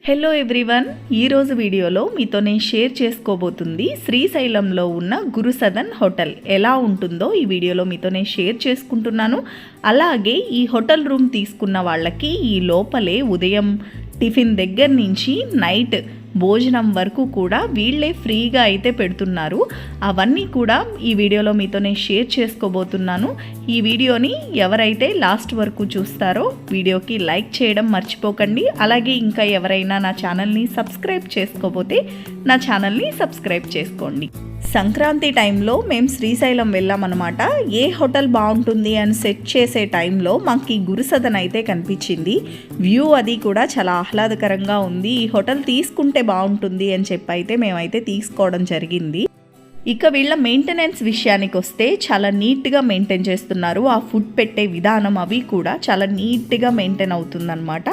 Hello everyone, ఈరోజు వీడియోలో మీతో నేను షేర్ చేసుకోబోతుంది శ్రీశైలంలో ఉన్న గురుసదన్ హోటల్ ఎలా ఉంటుందో ఈ వీడియోలో మీతో నేను షేర్ చేసుకుంటున్నాను. అలాగే ఈ హోటల్ రూమ్ తీసుకున్న వాళ్ళకి ఈ లోపలే ఉదయం టిఫిన్ దగ్గర నుంచి నైట్ భోజనం వరకు కూడా వీళ్ళే ఫ్రీగా అయితే పెడుతున్నారు. అవన్నీ కూడా ఈ వీడియోలో మీతో నేను షేర్ చేసుకోబోతున్నాను. ఈ వీడియోని ఎవరైతే లాస్ట్ వరకు చూస్తారో వీడియోకి లైక్ చేయడం మర్చిపోకండి. అలాగే ఇంకా ఎవరైనా నా ఛానల్ని సబ్స్క్రైబ్ చేసుకోకపోతే నా ఛానల్ని సబ్స్క్రైబ్ చేసుకోండి. సంక్రాంతి టైంలో మేము శ్రీశైలం వెళ్ళామన్నమాట. ఏ హోటల్ బాగుంటుంది అని సెట్ చేసే టైంలో మాకు ఈ గురుసదన్ అయితే కనిపించింది. వ్యూ అది కూడా చాలా ఆహ్లాదకరంగా ఉంది. ఈ హోటల్ తీసుకుంటే బాగుంటుంది అని చెప్పి అయితే మేమైతే తీసుకోవడం జరిగింది. ఇక వీళ్ళ మెయింటెనెన్స్ విషయానికి వస్తే చాలా నీట్గా మెయింటైన్ చేస్తున్నారు. ఆ ఫుడ్ పెట్టే విధానం అవి కూడా చాలా నీట్గా మెయింటైన్ అవుతుందన్నమాట.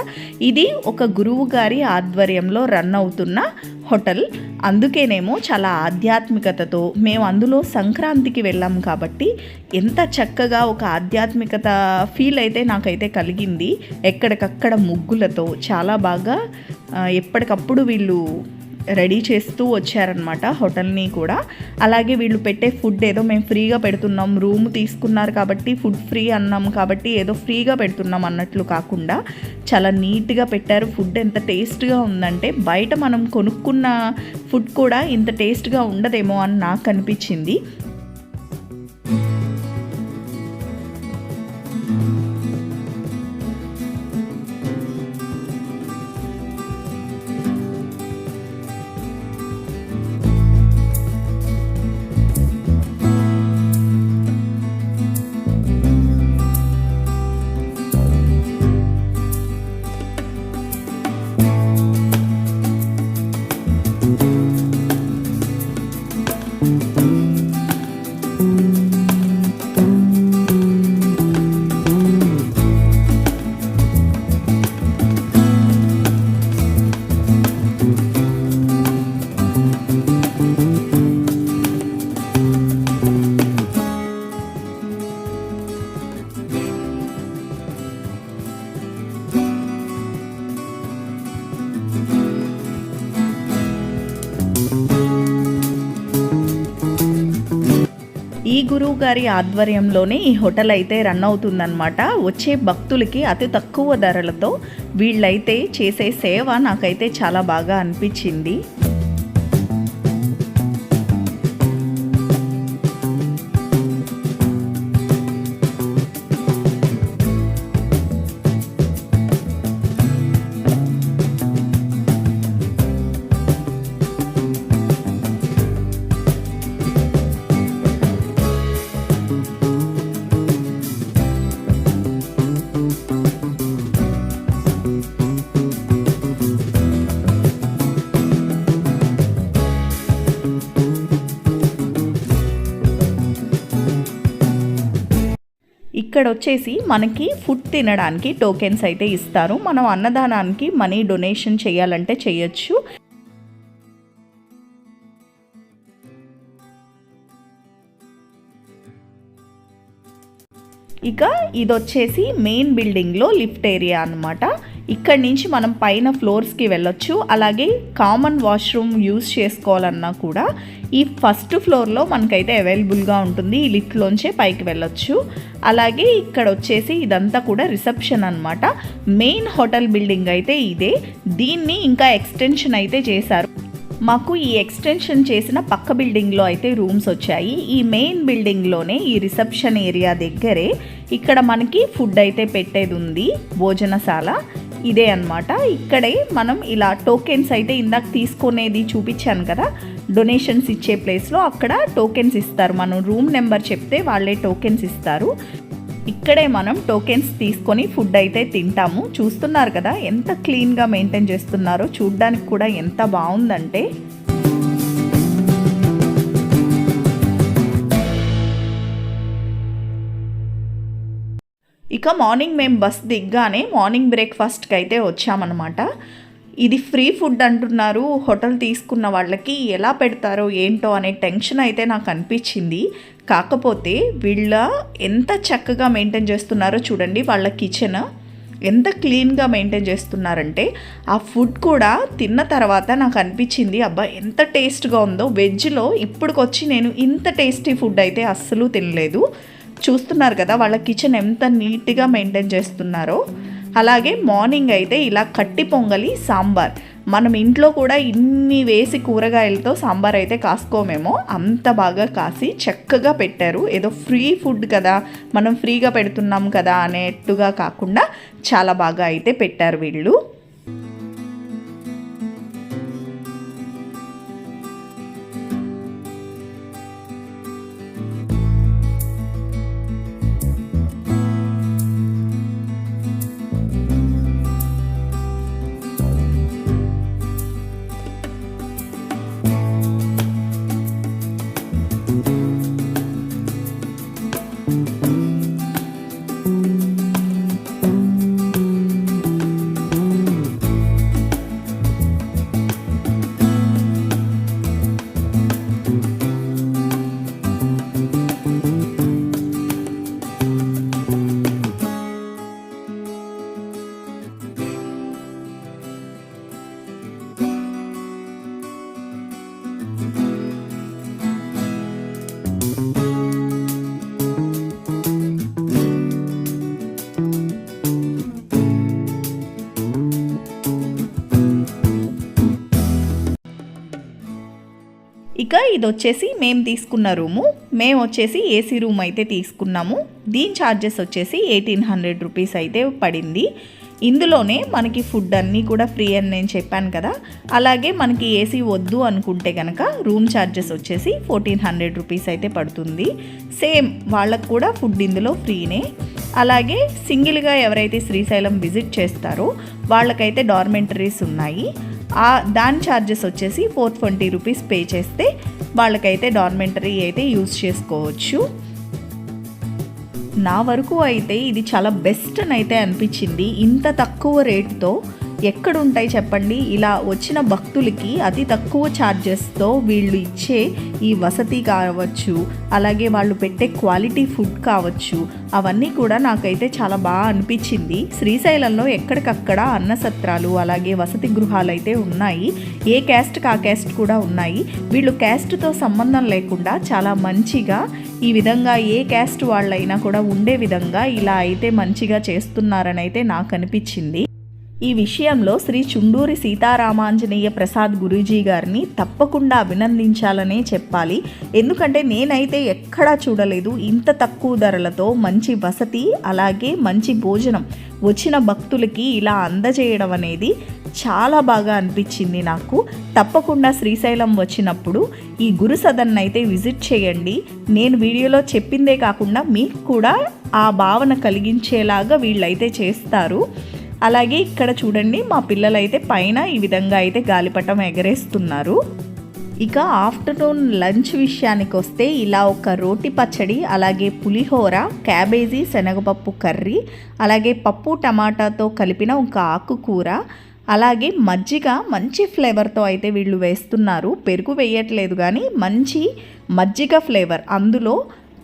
ఇది ఒక గురువు గారి ఆధ్వర్యంలో రన్ అవుతున్న హోటల్. అందుకేనేమో చాలా ఆధ్యాత్మికతతో మేము అందులో సంక్రాంతికి వెళ్ళాం కాబట్టి ఎంత చక్కగా ఒక ఆధ్యాత్మికత ఫీల్ అయితే నాకైతే కలిగింది. ఎక్కడికక్కడ ముగ్గులతో చాలా బాగా ఎప్పటికప్పుడు వీళ్ళు రెడీ చేస్తూ వచ్చారనమాట హోటల్ని కూడా. అలాగే వీళ్ళు పెట్టే ఫుడ్ ఏదో మేము ఫ్రీగా పెడుతున్నాం, రూమ్ తీసుకున్నారు కాబట్టి ఫుడ్ ఫ్రీ అన్నాం కాబట్టి ఏదో ఫ్రీగా పెడుతున్నాం అన్నట్లు కాకుండా చాలా నీట్గా పెట్టారు. ఫుడ్ ఎంత టేస్ట్గా ఉందంటే బయట మనం కొనుక్కున్న ఫుడ్ కూడా ఇంత టేస్ట్గా ఉండదేమో అని నాకు అనిపించింది. ఈ గురువు గారి ఆధ్వర్యంలోనే ఈ హోటల్ అయితే రన్ అవుతుందన్నమాట. వచ్చే భక్తులకి అతి తక్కువ ధరలతో వీళ్ళైతే చేసే సేవ నాకైతే చాలా బాగా అనిపించింది. ఇక్కడ వచ్చేసి మనకి ఫుడ్ తినడానికి టోకెన్స్ అయితే ఇస్తారు. మనం అన్నదానానికి మనీ డొనేషన్ చేయాలంటే చేయొచ్చు. ఇక ఇది వచ్చేసి మెయిన్ బిల్డింగ్లో లిఫ్ట్ ఏరియా అన్నమాట. ఇక్కడి నుంచి మనం పైన ఫ్లోర్స్కి వెళ్ళొచ్చు. అలాగే కామన్ వాష్రూమ్ యూజ్ చేసుకోవాలన్నా కూడా ఈ ఫస్ట్ ఫ్లోర్లో మనకైతే అవైలబుల్గా ఉంటుంది. ఈ లిఫ్ట్లోంచే పైకి వెళ్ళొచ్చు. అలాగే ఇక్కడ వచ్చేసి ఇదంతా కూడా రిసెప్షన్ అన్నమాట. మెయిన్ హోటల్ బిల్డింగ్ అయితే ఇదే. దీన్ని ఇంకా ఎక్స్టెన్షన్ అయితే చేశారు. మాకు ఈ ఎక్స్టెన్షన్ చేసిన పక్క బిల్డింగ్లో అయితే రూమ్స్ వచ్చాయి. ఈ మెయిన్ బిల్డింగ్లోనే ఈ రిసెప్షన్ ఏరియా దగ్గరే ఇక్కడ మనకి ఫుడ్ అయితే పెట్టేది ఉంది. భోజనశాల ఇదే అన్నమాట. ఇక్కడే మనం ఇలా టోకెన్స్ అయితే ఇందాక తీసుకునేది చూపించాను కదా, డొనేషన్స్ ఇచ్చే ప్లేస్లో అక్కడ టోకెన్స్ ఇస్తారు. మనం రూమ్ నెంబర్ చెప్తే వాళ్ళే టోకెన్స్ ఇస్తారు. ఇక్కడే మనం టోకెన్స్ తీసుకొని ఫుడ్ అయితే తింటాము. చూస్తున్నారు కదా ఎంత క్లీన్గా మెయింటైన్ చేస్తున్నారో, చూడ్డానికి కూడా ఎంత బాగుందంటే. ఇక మార్నింగ్ మేము బస్ దిగ్గానే మార్నింగ్ బ్రేక్ఫాస్ట్కి అయితే వచ్చామన్నమాట. ఇది ఫ్రీ ఫుడ్ అంటున్నారు, హోటల్ తీసుకున్న వాళ్ళకి ఎలా పెడతారో ఏంటో అనే టెన్షన్ అయితే నాకు అనిపించింది. కాకపోతే వీళ్ళ ఎంత చక్కగా మెయింటైన్ చేస్తున్నారో చూడండి. వాళ్ళ కిచెన్ ఎంత క్లీన్గా మెయింటైన్ చేస్తున్నారంటే ఆ ఫుడ్ కూడా తిన్న తర్వాత నాకు అనిపించింది అబ్బా ఎంత టేస్ట్గా ఉందో. వెజ్లో ఇప్పటికొచ్చి నేను ఇంత టేస్టీ ఫుడ్ అయితే అస్సలు తినలేదు. చూస్తున్నారు కదా వాళ్ళ కిచెన్ ఎంత నీట్గా మెయింటైన్ చేస్తున్నారో. అలాగే మార్నింగ్ అయితే ఇలా కట్టి పొంగలి సాంబార్, మనం ఇంట్లో కూడా ఇన్ని వేసి కూరగాయలతో సాంబార్ అయితే కాసుకోమేమో, అంత బాగా కాసి చక్కగా పెట్టారు. ఏదో ఫ్రీ ఫుడ్ కదా, మనం ఫ్రీగా పెడుతున్నాం కదా అనేట్టుగా కాకుండా చాలా బాగా అయితే పెట్టారు వీళ్ళు. ఇక ఇది వచ్చేసి మేము తీసుకున్న రూము. మేము వచ్చేసి ఏసీ రూమ్ అయితే తీసుకున్నాము. దీని ఛార్జెస్ వచ్చేసి 1800 రూపీస్ అయితే పడింది. ఇందులోనే మనకి ఫుడ్ అన్నీ కూడా ఫ్రీ అని నేను చెప్పాను కదా. అలాగే మనకి ఏసీ వద్దు అనుకుంటే కనుక రూమ్ ఛార్జెస్ వచ్చేసి 1400 రూపీస్ అయితే పడుతుంది. సేమ్ వాళ్ళకు కూడా ఫుడ్ ఇందులో ఫ్రీనే. అలాగే సింగిల్గా ఎవరైతే శ్రీశైలం విజిట్ చేస్తారో వాళ్ళకైతే డార్మెంటరీస్ ఉన్నాయి. దాని ఛార్జెస్ వచ్చేసి 420 రూపీస్ పే చేస్తే వాళ్ళకైతే డార్మెంటరీ అయితే యూజ్ చేసుకోవచ్చు. నా వరకు అయితే ఇది చాలా బెస్ట్ అని అయితే అనిపించింది. ఇంత తక్కువ రేటుతో ఎక్కడుంటాయి చెప్పండి. ఇలా వచ్చిన భక్తులకి అతి తక్కువ ఛార్జెస్తో వీళ్ళు ఇచ్చే ఈ వసతి కావచ్చు, అలాగే వాళ్ళు పెట్టే క్వాలిటీ ఫుడ్ కావచ్చు, అవన్నీ కూడా నాకైతే చాలా బాగా అనిపించింది. శ్రీశైలంలో ఎక్కడికక్కడ అన్నసత్రాలు అలాగే వసతి గృహాలు అయితే ఉన్నాయి. ఏ క్యాస్ట్కి ఆ క్యాస్ట్ కూడా ఉన్నాయి. వీళ్ళు క్యాస్ట్తో సంబంధం లేకుండా చాలా మంచిగా ఈ విధంగా ఏ క్యాస్ట్ వాళ్ళైనా కూడా ఉండే విధంగా ఇలా అయితే మంచిగా చేస్తున్నారని అయితే నాకు అనిపించింది. ఈ విషయంలో శ్రీ చుండూరి సీతారామాంజనేయ ప్రసాద్ గురూజీ గారిని తప్పకుండా అభినందించాలనే చెప్పాలి. ఎందుకంటే నేనైతే ఎక్కడా చూడలేదు ఇంత తక్కువ ధరలతో మంచి వసతి అలాగే మంచి భోజనం వచ్చిన భక్తులకి ఇలా అందజేయడం అనేది చాలా బాగా అనిపించింది నాకు. తప్పకుండా శ్రీశైలం వచ్చినప్పుడు ఈ గురు సదన్ అయితే విజిట్ చేయండి. నేను వీడియోలో చెప్పిందే కాకుండా మీకు కూడా ఆ భావన కలిగించేలాగా వీళ్ళైతే చేస్తారు. అలాగే ఇక్కడ చూడండి మా పిల్లలైతే పైన ఈ విధంగా అయితే గాలిపటం ఎగరేస్తున్నారు. ఇక ఆఫ్టర్నూన్ లంచ్ విషయానికి వస్తే ఇలా ఒక రోటి పచ్చడి, అలాగే పులిహోర, క్యాబేజీ శనగపప్పు కర్రీ, అలాగే పప్పు టమాటాతో కలిపిన ఒక ఆకుకూర, అలాగే మజ్జిగ మంచి ఫ్లేవర్తో అయితే వీళ్ళు వేస్తున్నారు. పెరుగు వేయట్లేదు కానీ మంచి మజ్జిగ ఫ్లేవర్, అందులో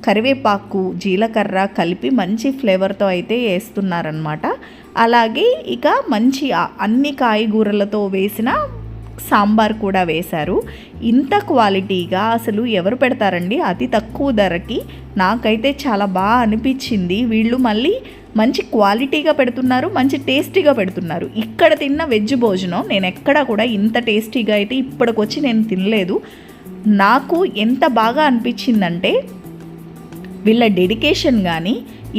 కరివేపాకు జీలకర్ర కలిపి మంచి ఫ్లేవర్తో అయితే వేస్తున్నారనమాట. అలాగే ఇక మంచి అన్ని కాయగూరలతో వేసిన సాంబార్ కూడా వేశారు. ఇంత క్వాలిటీగా అసలు ఎవరు పెడతారండి అతి తక్కువ ధరకి. నాకైతే చాలా బాగా అనిపించింది. వీళ్ళు మళ్ళీ మంచి క్వాలిటీగా పెడుతున్నారు, మంచి టేస్టీగా పెడుతున్నారు. ఇక్కడ తిన్న వెజ్ భోజనం నేను ఎక్కడా కూడా ఇంత టేస్టీగా అయితే ఇప్పటికొచ్చి నేను తినలేదు. నాకు ఎంత బాగా అనిపించిందంటే వీళ్ళ డెడికేషన్ కానీ,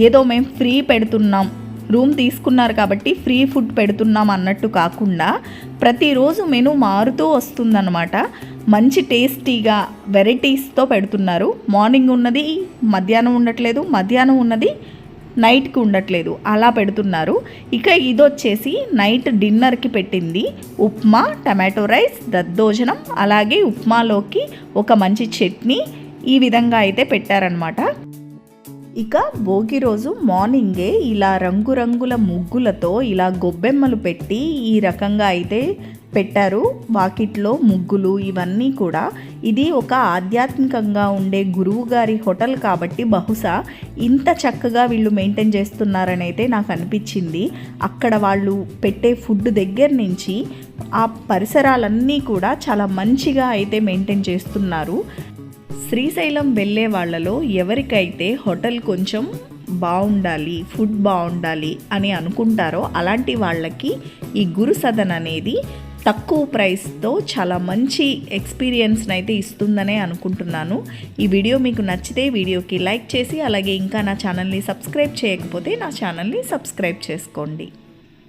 ఏదో మేము ఫ్రీ పెడుతున్నాం, రూమ్ తీసుకున్నారు కాబట్టి ఫ్రీ ఫుడ్ పెడుతున్నాం అన్నట్టు కాకుండా ప్రతిరోజు మెనూ మారుతూ వస్తుందన్నమాట. మంచి టేస్టీగా వెరైటీస్తో పెడుతున్నారు. మార్నింగ్ ఉన్నది మధ్యాహ్నం ఉండట్లేదు, మధ్యాహ్నం ఉన్నది నైట్కి ఉండట్లేదు, అలా పెడుతున్నారు. ఇక ఇది వచ్చేసి నైట్ డిన్నర్కి పెట్టింది ఉప్మా, టమాటో రైస్, దద్దోజనం, అలాగే ఉప్మాలోకి ఒక మంచి చట్నీ, ఈ విధంగా అయితే పెట్టారనమాట. ఇక భోగి రోజు మార్నింగే ఇలా రంగురంగుల ముగ్గులతో ఇలా గొబ్బెమ్మలు పెట్టి ఈ రకంగా అయితే పెట్టారు. వాకిట్లో ముగ్గులు ఇవన్నీ కూడా. ఇది ఒక ఆధ్యాత్మికంగా ఉండే గురువు గారి హోటల్ కాబట్టి బహుశా ఇంత చక్కగా వీళ్ళు మెయింటైన్ చేస్తున్నారని అయితే నాకు అనిపించింది. అక్కడ వాళ్ళు పెట్టే ఫుడ్ దగ్గర నుంచి ఆ పరిసరాలన్నీ కూడా చాలా మంచిగా అయితే మెయింటైన్ చేస్తున్నారు. శ్రీశైలం వెళ్ళే వాళ్ళలో ఎవరికైతే హోటల్ కొంచెం బాగుండాలి, ఫుడ్ బాగుండాలి అని అనుకుంటారో అలాంటి వాళ్ళకి ఈ గురు సదన్ అనేది తక్కువ ప్రైస్తో చాలా మంచి ఎక్స్పీరియన్స్ని అయితే ఇస్తుందనే అనుకుంటున్నాను. ఈ వీడియో మీకు నచ్చితే వీడియోకి లైక్ చేసి అలాగే ఇంకా నా ఛానల్ని సబ్స్క్రైబ్ చేయకపోతే నా ఛానల్ని సబ్స్క్రైబ్ చేసుకోండి.